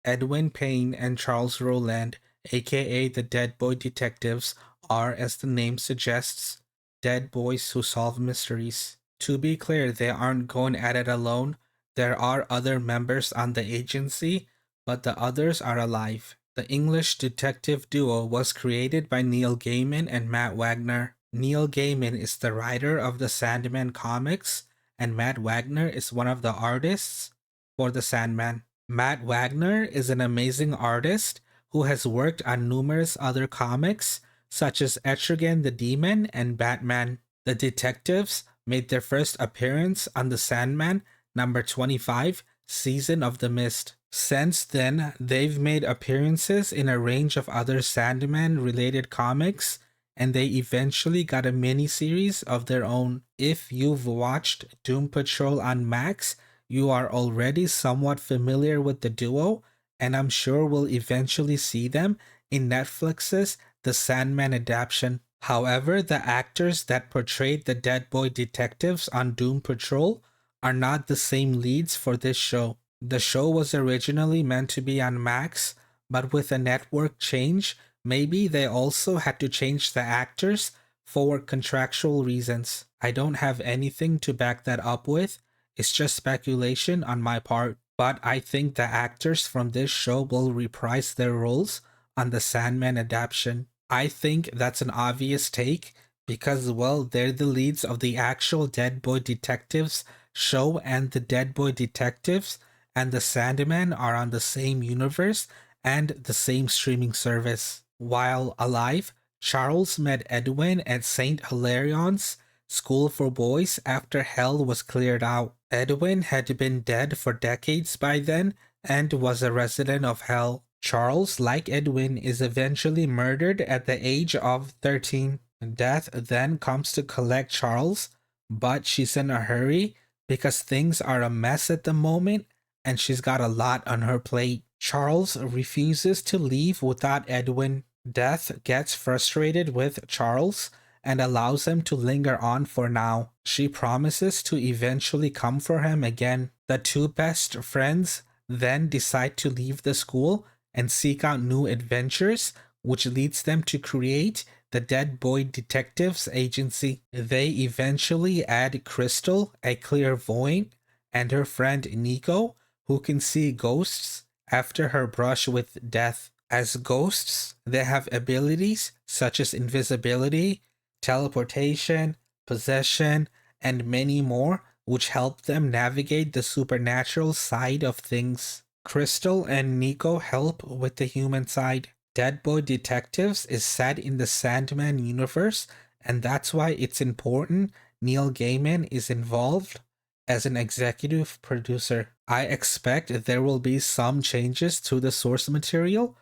Edwin Payne and Charles Rowland, aka the Dead Boy Detectives, are, as the name suggests, dead boys who solve mysteries. To be clear, they aren't going at it alone. There are other members on the agency, but the others are alive. The English detective duo was created by Neil Gaiman and Matt Wagner. Neil Gaiman is the writer of the Sandman comics, and Matt Wagner is one of the artists for the Sandman. Matt Wagner is an amazing artist who has worked on numerous other comics, such as Etrigan the Demon and Batman. The detectives made their first appearance on the Sandman number 25 Season of the Mist. Since then, they've made appearances in a range of other Sandman related comics, and they eventually got a mini-series of their own. If you've watched Doom Patrol on Max, you are already somewhat familiar with the duo, and I'm sure we'll eventually see them in Netflix's The Sandman adaptation. However, the actors that portrayed the Dead Boy detectives on Doom Patrol are not the same leads for this show. The show was originally meant to be on Max, but with a network change, maybe they also had to change the actors for contractual reasons. I don't have anything to back that up with. It's just speculation on my part, but I think the actors from this show will reprise their roles on the Sandman adaptation. I think that's an obvious take because, well, they're the leads of the actual Dead Boy Detectives show, and the Dead Boy Detectives and the Sandman are on the same universe and the same streaming service. While alive, Charles met Edwin at St. Hilarion's School for Boys after Hell was cleared out. Edwin had been dead for decades by then and was a resident of Hell. Charles, like Edwin, is eventually murdered at the age of 13. Death then comes to collect Charles, but she's in a hurry because things are a mess at the moment and she's got a lot on her plate. Charles refuses to leave without Edwin. Death gets frustrated with Charles and allows him to linger on for now. She promises to eventually come for him again. The two best friends then decide to leave the school and seek out new adventures, which leads them to create the Dead Boy Detectives Agency. They eventually add Crystal, a clairvoyant, and her friend Nico, who can see ghosts after her brush with death. As ghosts, they have abilities such as invisibility, teleportation, possession, and many more, which help them navigate the supernatural side of things. Crystal and Nico help with the human side. Dead Boy Detectives is set in the Sandman universe, and that's why it's important Neil Gaiman is involved as an executive producer. I expect there will be some changes to the source material.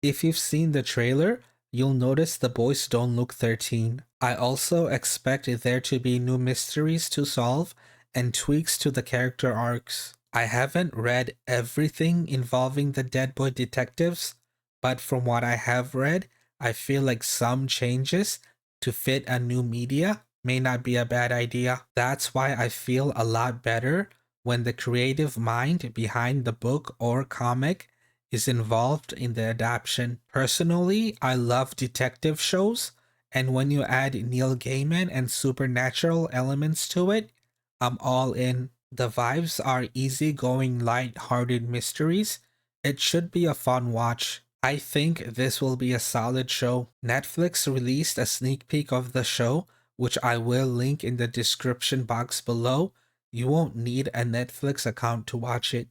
If you've seen the trailer, you'll notice the boys don't look 13. I also expect there to be new mysteries to solve and tweaks to the character arcs. I haven't read everything involving the Dead Boy Detectives, but from what I have read, I feel like some changes to fit a new media may not be a bad idea. That's why I feel a lot better when the creative mind behind the book or comic is involved in the adaptation. Personally, I love detective shows, and when you add Neil Gaiman and supernatural elements to it, I'm all in. The vibes are easygoing, light-hearted mysteries. It should be a fun watch. I think this will be a solid show. Netflix released a sneak peek of the show, which I will link in the description box below. You won't need a Netflix account to watch it.